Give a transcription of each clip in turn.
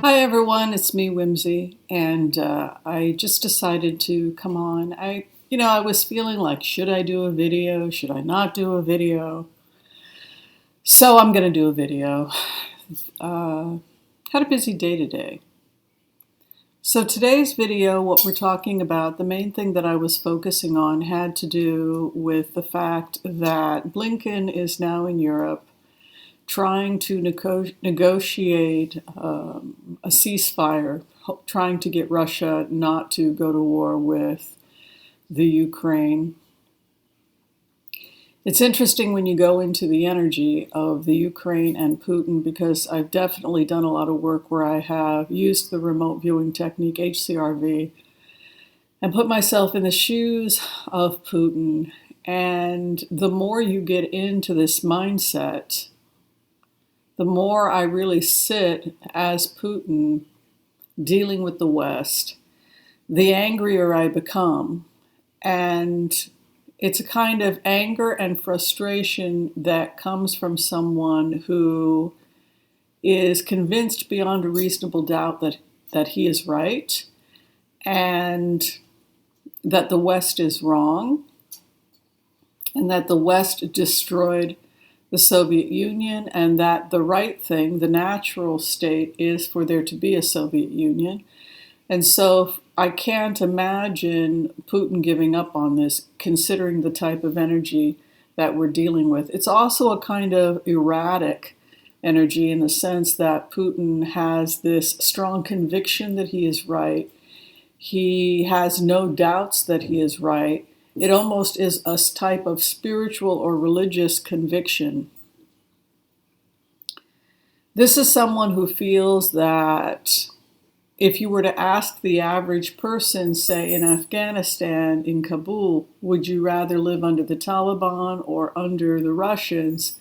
Hi everyone, it's me, Whimsy, and I just decided to come on. I was feeling like, should I do a video? Should I not do a video? So I'm going to do a video. Uh, Had a busy day today. So today's video, what we're talking about, the main thing that I was focusing on had to do with the fact that Blinken is now in Europe trying to negotiate a ceasefire, trying to get Russia not to go to war with the Ukraine. It's interesting when you go into the energy of the Ukraine and Putin, because I've definitely done a lot of work where I have used the remote viewing technique, HCRV, and put myself in the shoes of Putin. And the more you get into this mindset, the more I really sit as Putin dealing with the West, the angrier I become. And it's a kind of anger and frustration that comes from someone who is convinced beyond a reasonable doubt that he is right and that the West is wrong and that the West destroyed the Soviet Union, and that the right thing, the natural state, is for there to be a Soviet Union. And so I can't imagine Putin giving up on this, considering the type of energy that we're dealing with. It's also a kind of erratic energy in the sense that Putin has this strong conviction that he is right. He has no doubts that he is right. It almost is a type of spiritual or religious conviction. This is someone who feels that if you were to ask the average person, say in Afghanistan, in Kabul, would you rather live under the Taliban or under the Russians?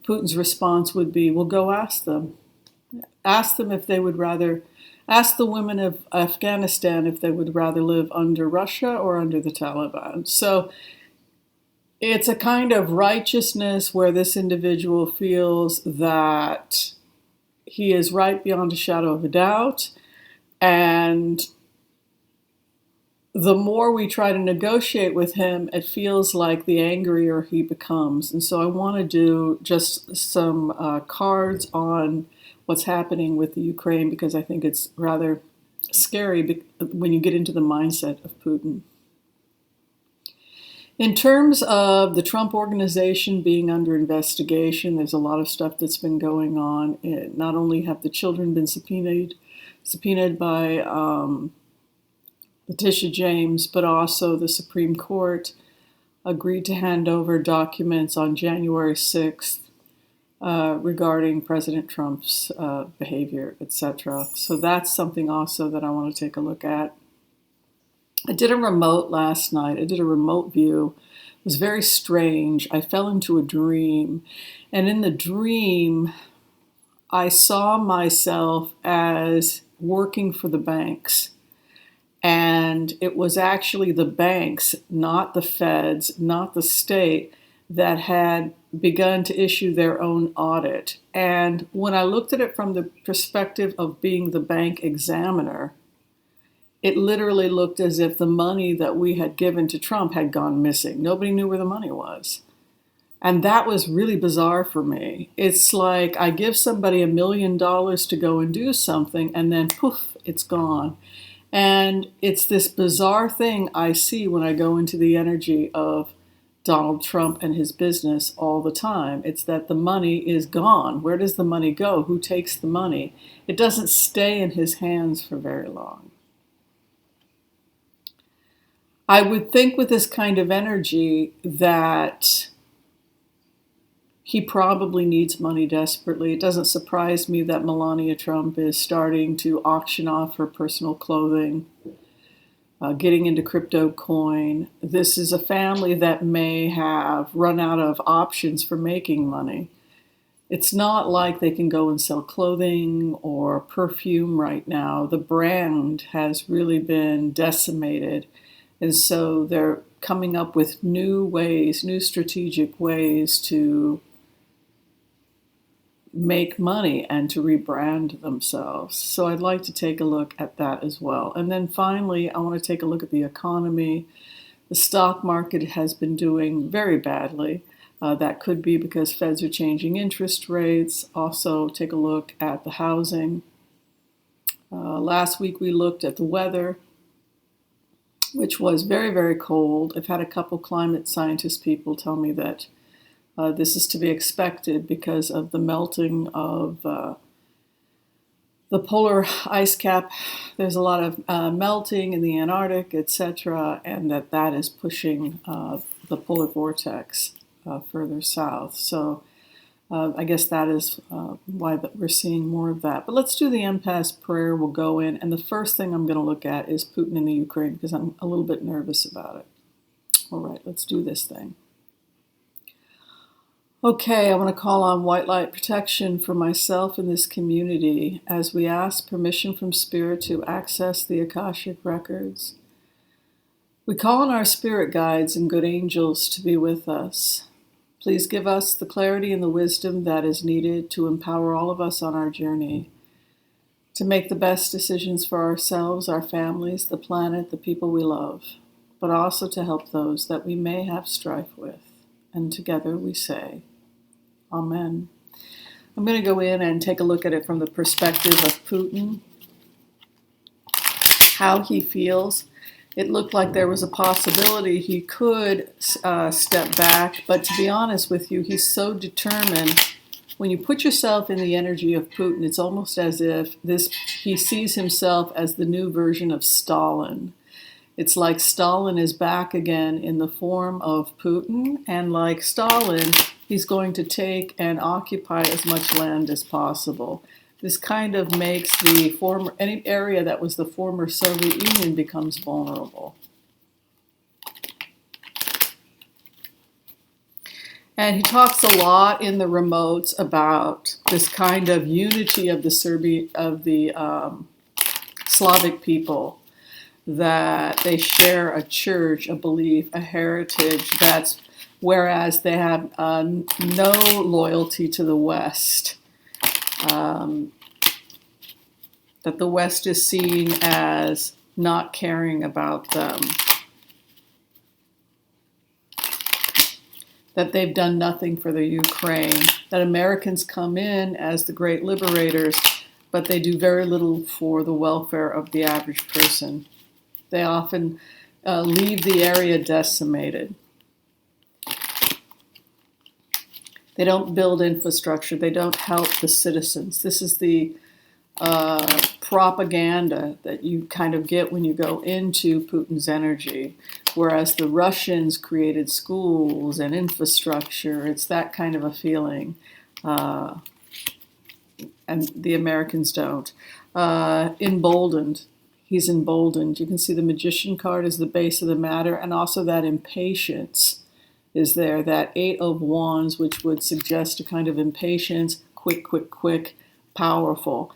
Putin's response would be, well, go ask them. Ask them if they would rather. Ask the women of Afghanistan if they would rather live under Russia or under the Taliban. So it's a kind of righteousness where this individual feels that he is right beyond a shadow of a doubt. And the more we try to negotiate with him, it feels like the angrier he becomes. And so I want to do just some cards on what's happening with the Ukraine, because I think it's rather scary when you get into the mindset of Putin. In terms of the Trump organization being under investigation, there's a lot of stuff that's been going on. Not only have the children been subpoenaed by Letitia James, but also the Supreme Court agreed to hand over documents on January 6th regarding President Trump's behavior, etc. So that's something also that I want to take a look at. I did a remote last night. I did a remote view. It was very strange. I fell into a dream. And in the dream, I saw myself as working for the banks. And it was actually the banks, not the feds, not the state, that had begun to issue their own audit. And when I looked at it from the perspective of being the bank examiner, it literally looked as if the money that we had given to Trump had gone missing. Nobody knew where the money was. And that was really bizarre for me. It's like I give somebody $1 million to go and do something, and then poof, it's gone. And it's this bizarre thing I see when I go into the energy of Donald Trump and his business all the time. It's that the money is gone. Where does the money go? Who takes the money? It doesn't stay in his hands for very long. I would think with this kind of energy that he probably needs money desperately. It doesn't surprise me that Melania Trump is starting to auction off her personal clothing, getting into crypto coin. This is a family that may have run out of options for making money. It's not like they can go and sell clothing or perfume right now. The brand has really been decimated. And so they're coming up with new ways, new strategic ways to make money and to rebrand themselves. So I'd like to take a look at that as well. And then finally, I want to take a look at the economy. The stock market has been doing very badly. That could be because feds are changing interest rates. Also, take a look at the housing. Last week we looked at the weather, which was very, very cold. I've had a couple climate scientist people tell me that this is to be expected because of the melting of the polar ice cap. There's a lot of melting in the Antarctic, etc., and that is pushing the polar vortex further south. So I guess that is why we're seeing more of that. But let's do the empath prayer. We'll go in, and the first thing I'm going to look at is Putin in the Ukraine because I'm a little bit nervous about it. All right, let's do this thing. Okay, I want to call on white light protection for myself and this community as we ask permission from Spirit to access the Akashic records. We call on our spirit guides and good angels to be with us. Please give us the clarity and the wisdom that is needed to empower all of us on our journey, to make the best decisions for ourselves, our families, the planet, the people we love, but also to help those that we may have strife with. And together we say, Amen. I'm going to go in and take a look at it from the perspective of Putin, how he feels. It looked like there was a possibility he could step back, but to be honest with you, he's so determined. When you put yourself in the energy of Putin, it's almost as if he sees himself as the new version of Stalin. It's like Stalin is back again in the form of Putin, and like Stalin, he's going to take and occupy as much land as possible. This kind of makes any area that was the former Soviet Union becomes vulnerable. And he talks a lot in the remotes about this kind of unity of the Slavic people, that they share a church, a belief, a heritage, whereas they have no loyalty to the West. That the West is seen as not caring about them. That they've done nothing for the Ukraine. That Americans come in as the great liberators, but they do very little for the welfare of the average person. They often leave the area decimated. They don't build infrastructure. They don't help the citizens. This is the propaganda that you kind of get when you go into Putin's energy. Whereas the Russians created schools and infrastructure. It's that kind of a feeling. And the Americans don't. Emboldened. He's emboldened. You can see the Magician card is the base of the matter, and also that impatience is there. That Eight of Wands, which would suggest a kind of impatience, quick, powerful,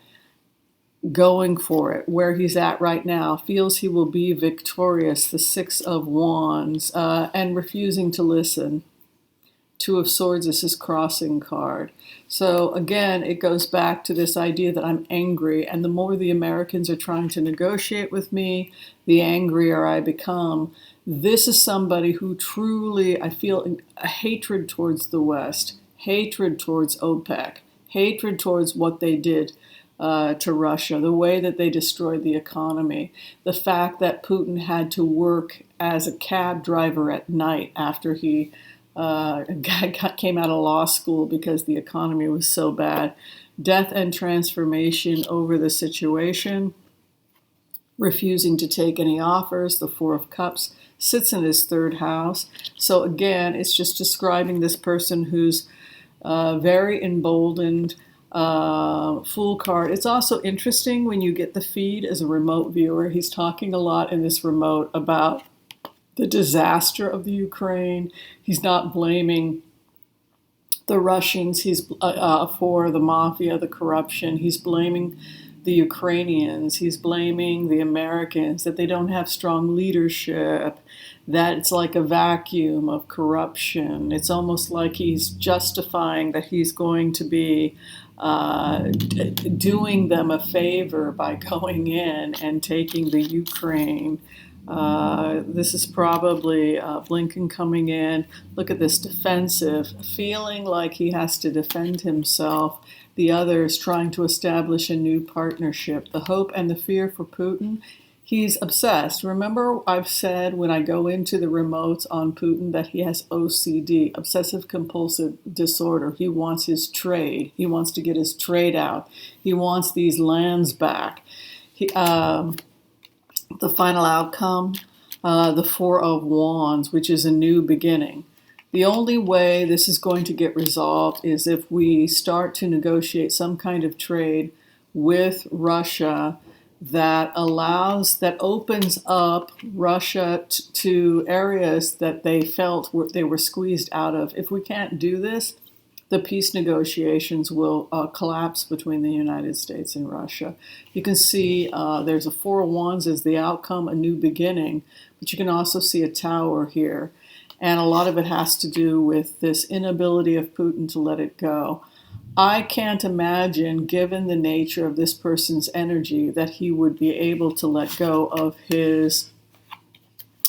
going for it. Where he's at right now, feels he will be victorious, the Six of Wands, and refusing to listen. Two of Swords is his crossing card. So again, it goes back to this idea that I'm angry, and the more the Americans are trying to negotiate with me, the angrier I become. This is somebody who truly, I feel a hatred towards the West, hatred towards OPEC, hatred towards what they did to Russia, the way that they destroyed the economy, the fact that Putin had to work as a cab driver at night after he came out of law school because the economy was so bad. Death and transformation over the situation, refusing to take any offers. The Four of Cups sits in his third house. So again, it's just describing this person who's very emboldened. Fool card. It's also interesting when you get the feed as a remote viewer. He's talking a lot in this remote about the disaster of the Ukraine. He's not blaming the Russians. He's for the mafia, the corruption. He's blaming the Ukrainians. He's blaming the Americans, that they don't have strong leadership, that it's like a vacuum of corruption. It's almost like he's justifying that he's going to be doing them a favor by going in and taking the Ukraine. This is probably Blinken coming in. Look at this, defensive, feeling like he has to defend himself. The others trying to establish a new partnership. The hope and the fear for Putin. He's obsessed. Remember, I've said when I go into the remotes on Putin that he has OCD, obsessive compulsive disorder. He wants his trade. He wants to get his trade out. He wants these lands back. The final outcome, the Four of Wands, which is a new beginning. The only way this is going to get resolved is if we start to negotiate some kind of trade with Russia that opens up Russia to areas that they felt they were squeezed out of. If we can't do this, the peace negotiations will collapse between the United States and Russia. You can see there's a Four of Wands as the outcome, a new beginning, but you can also see a tower here. And a lot of it has to do with this inability of Putin to let it go. I can't imagine, given the nature of this person's energy, that he would be able to let go of his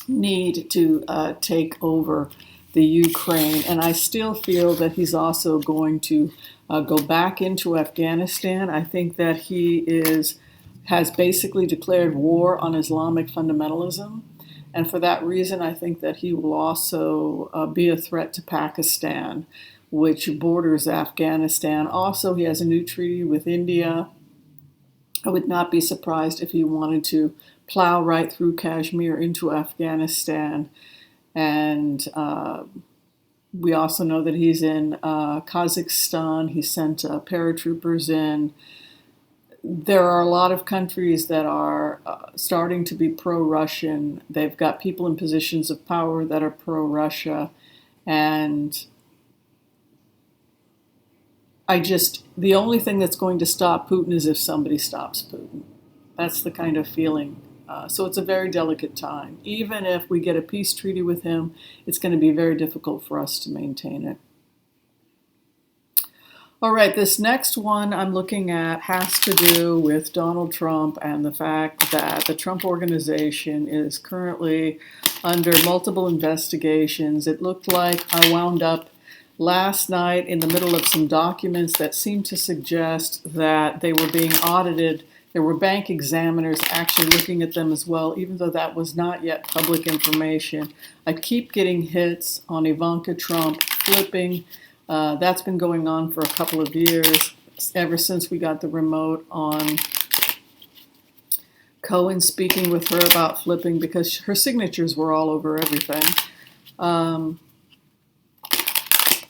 need to take over the Ukraine. And I still feel that he's also going to go back into Afghanistan. I think that he has basically declared war on Islamic fundamentalism. And for that reason, I think that he will also be a threat to Pakistan, which borders Afghanistan. Also, he has a new treaty with India. I would not be surprised if he wanted to plow right through Kashmir into Afghanistan. And we also know that he's in Kazakhstan. He sent paratroopers in. There are a lot of countries that are starting to be pro-Russian. They've got people in positions of power that are pro-Russia. And the only thing that's going to stop Putin is if somebody stops Putin. That's the kind of feeling. So it's a very delicate time. Even if we get a peace treaty with him, it's going to be very difficult for us to maintain it. All right, this next one I'm looking at has to do with Donald Trump and the fact that the Trump organization is currently under multiple investigations. It looked like I wound up last night in the middle of some documents that seemed to suggest that they were being audited. There were bank examiners actually looking at them as well, even though that was not yet public information. I keep getting hits on Ivanka Trump flipping. That's been going on for a couple of years, ever since we got the remote on Cohen speaking with her about flipping, because her signatures were all over everything.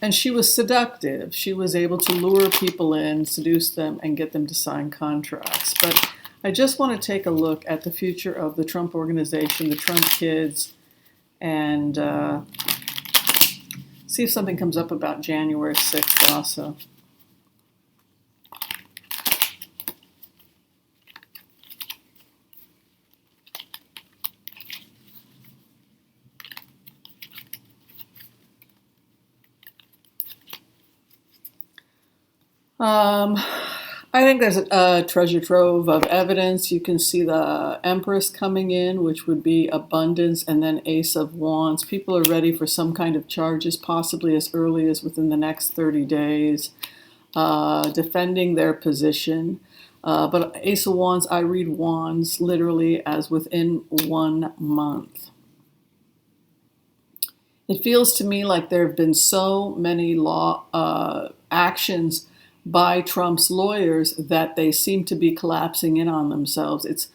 And she was seductive. She was able to lure people in, seduce them, and get them to sign contracts. But I just want to take a look at the future of the Trump organization, the Trump kids, and see if something comes up about January 6th also. I think there's a treasure trove of evidence. You can see the Empress coming in, which would be abundance, and then Ace of Wands. People are ready for some kind of charges, possibly as early as within the next 30 days, defending their position. But Ace of Wands, I read wands literally as within 1 month. It feels to me like there have been so many law actions by Trump's lawyers that they seem to be collapsing in on themselves.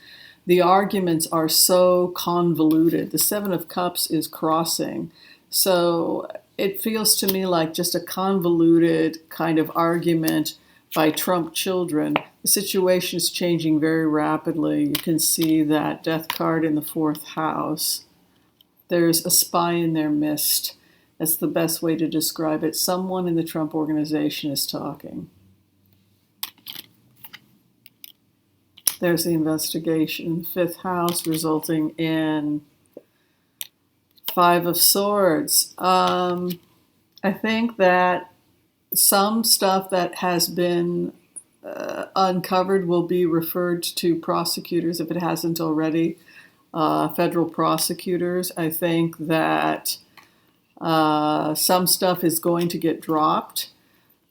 The arguments are so convoluted. The Seven of Cups is crossing. So it feels to me like just a convoluted kind of argument by Trump children. The situation is changing very rapidly. You can see that death card in the 4th house. There's a spy in their midst. That's the best way to describe it. Someone in the Trump organization is talking. There's the investigation. 5th house resulting in 5 of Swords. I think that Some stuff that has been uncovered will be referred to prosecutors if it hasn't already, federal prosecutors. I think that some stuff is going to get dropped,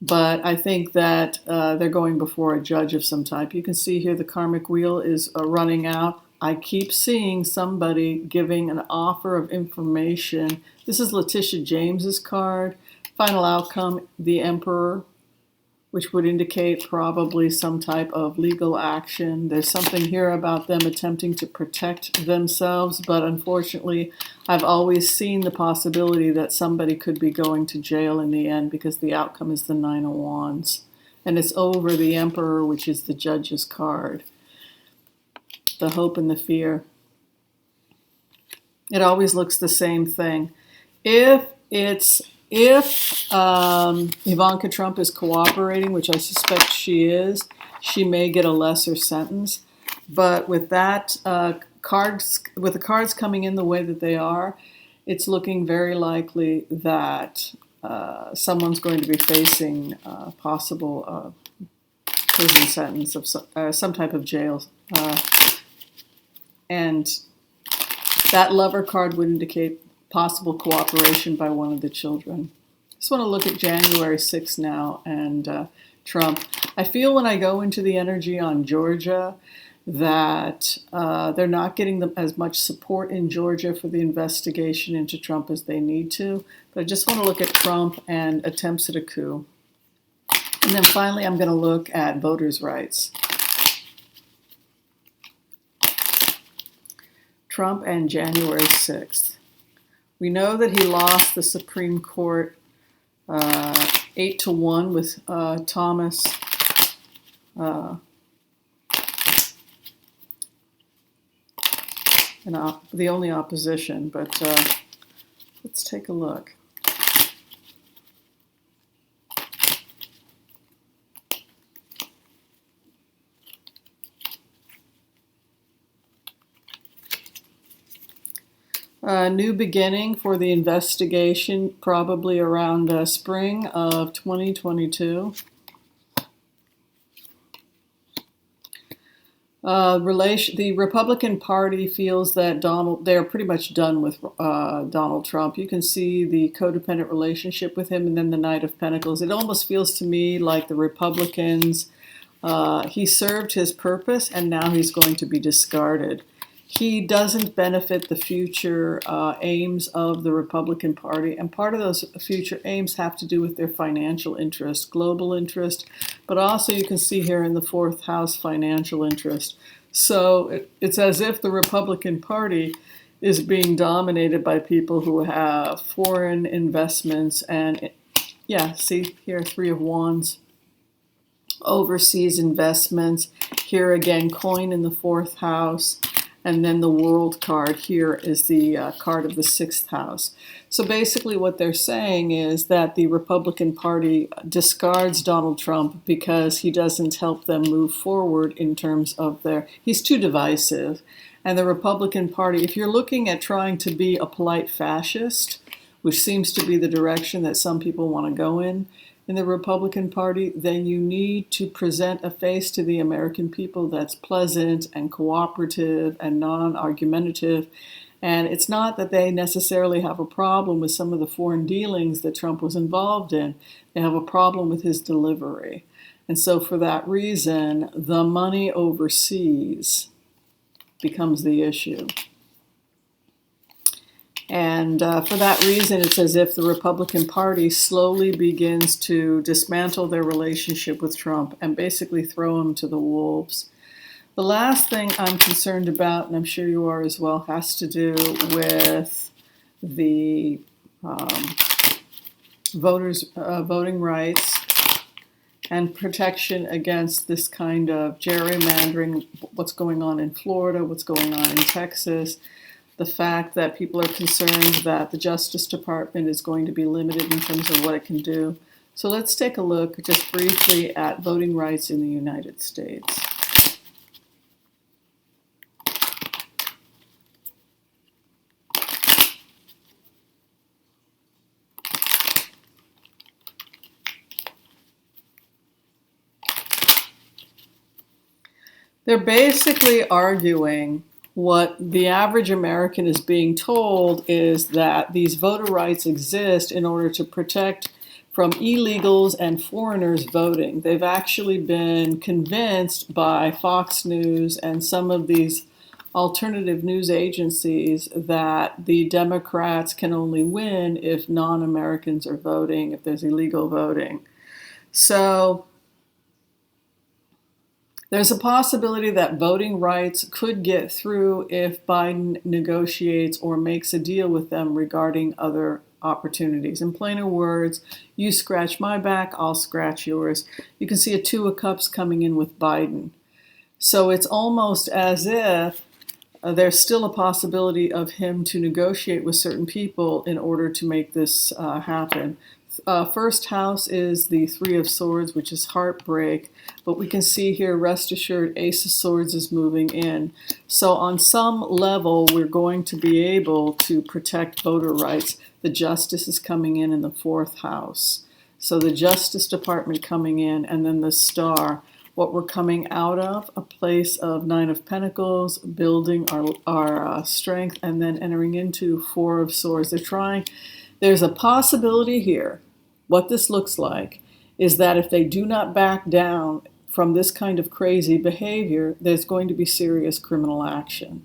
but I think that they're going before a judge of some type. You can see here the karmic wheel is running out. I keep seeing somebody giving an offer of information. This is Letitia James's card. Final outcome, the Emperor, which would indicate probably some type of legal action. There's something here about them attempting to protect themselves, but unfortunately, I've always seen the possibility that somebody could be going to jail in the end because the outcome is the Nine of Wands. And it's over the Emperor, which is the Judge's card. The hope and the fear. It always looks the same thing. If Ivanka Trump is cooperating, which I suspect she is, she may get a lesser sentence. But with that with the cards coming in the way that they are, it's looking very likely that someone's going to be facing a possible prison sentence of some type of jail. And that Lover card would indicate possible cooperation by one of the children. Just want to look at January 6th now and Trump. I feel when I go into the energy on Georgia that they're not getting as much support in Georgia for the investigation into Trump as they need to. But I just want to look at Trump and attempts at a coup. And then finally, I'm going to look at voters' rights. Trump and January 6th. We know that he lost the Supreme Court 8-1 with Thomas the only opposition, but let's take a look. New beginning for the investigation, probably around spring of 2022. The Republican Party feels that they're pretty much done with Donald Trump. You can see the codependent relationship with him and then the Knight of Pentacles. It almost feels to me like the Republicans, he served his purpose and now he's going to be discarded. He doesn't benefit the future aims of the Republican Party, and part of those future aims have to do with their financial interest, global interest, but also you can see here in the fourth house financial interest. So it's as if the Republican Party is being dominated by people who have foreign investments and, yeah, see here, Three of Wands, overseas investments. Here again, coin in the fourth house. And then the World card here is the card of the sixth house. So basically what they're saying is that the Republican Party discards Donald Trump because he doesn't help them move forward in terms of he's too divisive. And the Republican Party, if you're looking at trying to be a polite fascist, which seems to be the direction that some people want to go in the Republican Party, then you need to present a face to the American people that's pleasant and cooperative and non-argumentative. And it's not that they necessarily have a problem with some of the foreign dealings that Trump was involved in. They have a problem with his delivery. And so for that reason, the money overseas becomes the issue. And for that reason, it's as if the Republican Party slowly begins to dismantle their relationship with Trump and basically throw him to the wolves. The last thing I'm concerned about, and I'm sure you are as well, has to do with the voting rights and protection against this kind of gerrymandering, what's going on in Florida, what's going on in Texas. The fact that people are concerned that the Justice Department is going to be limited in terms of what it can do. So let's take a look just briefly at voting rights in the United States. They're basically arguing what the average American is being told is that these voter rights exist in order to protect from illegals and foreigners voting. They've actually been convinced by Fox News and some of these alternative news agencies that the Democrats can only win if non-Americans are voting, if there's illegal voting. So there's a possibility that voting rights could get through if Biden negotiates or makes a deal with them regarding other opportunities. In plainer words, you scratch my back, I'll scratch yours. You can see a 2 of Cups coming in with Biden. So it's almost as if there's still a possibility of him to negotiate with certain people in order to make this happen. First house is the 3 of Swords, which is heartbreak. But we can see here, rest assured, Ace of Swords is moving in. So on some level, we're going to be able to protect voter rights. The Justice is coming in the 4th house. So the Justice Department coming in, and then the Star. What we're coming out of, a place of 9 of Pentacles, building our strength, and then entering into 4 of Swords. There's a possibility here. What this looks like is that if they do not back down from this kind of crazy behavior, there's going to be serious criminal action.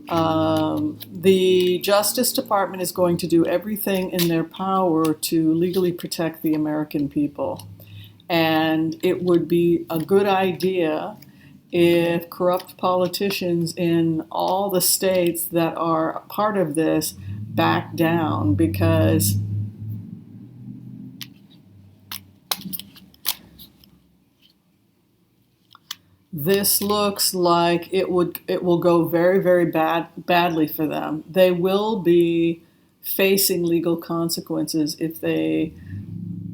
The Justice Department is going to do everything in their power to legally protect the American people. And it would be a good idea if corrupt politicians in all the states that are part of this back down, because this looks like it will go very, very badly for them. They will be facing legal consequences if they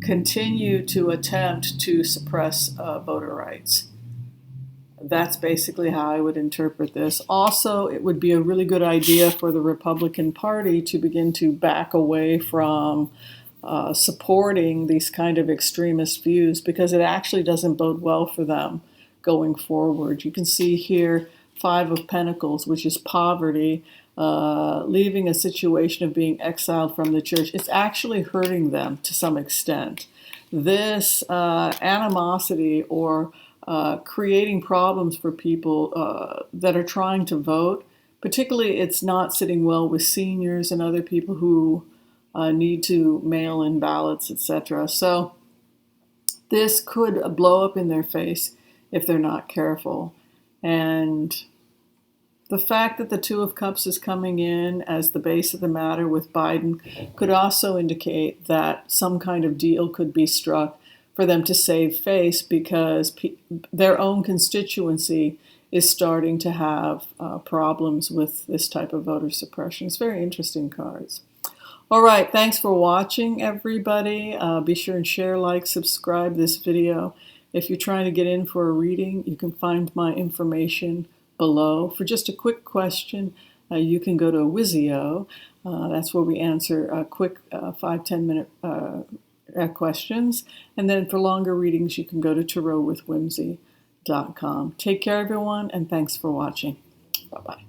continue to attempt to suppress voter rights. That's basically how I would interpret this. Also, it would be a really good idea for the Republican Party to begin to back away from supporting these kind of extremist views, because it actually doesn't bode well for them going forward. You can see here 5 of Pentacles, which is poverty, leaving a situation of being exiled from the church. It's actually hurting them to some extent. This animosity or creating problems for people that are trying to vote, particularly it's not sitting well with seniors and other people who need to mail in ballots, etc. So this could blow up in their face if they're not careful. And the fact that the 2 of Cups is coming in as the base of the matter with Biden could also indicate that some kind of deal could be struck for them to save face, because their own constituency is starting to have problems with this type of voter suppression. It's very interesting cards. All right, thanks for watching, everybody. Be sure and share, like, subscribe this video. If you're trying to get in for a reading, you can find my information below. For just a quick question, you can go to Wizio. That's where we answer quick 5-10 minute questions. And then for longer readings, you can go to tarotwithwhimsy.com. Take care, everyone, and thanks for watching. Bye-bye.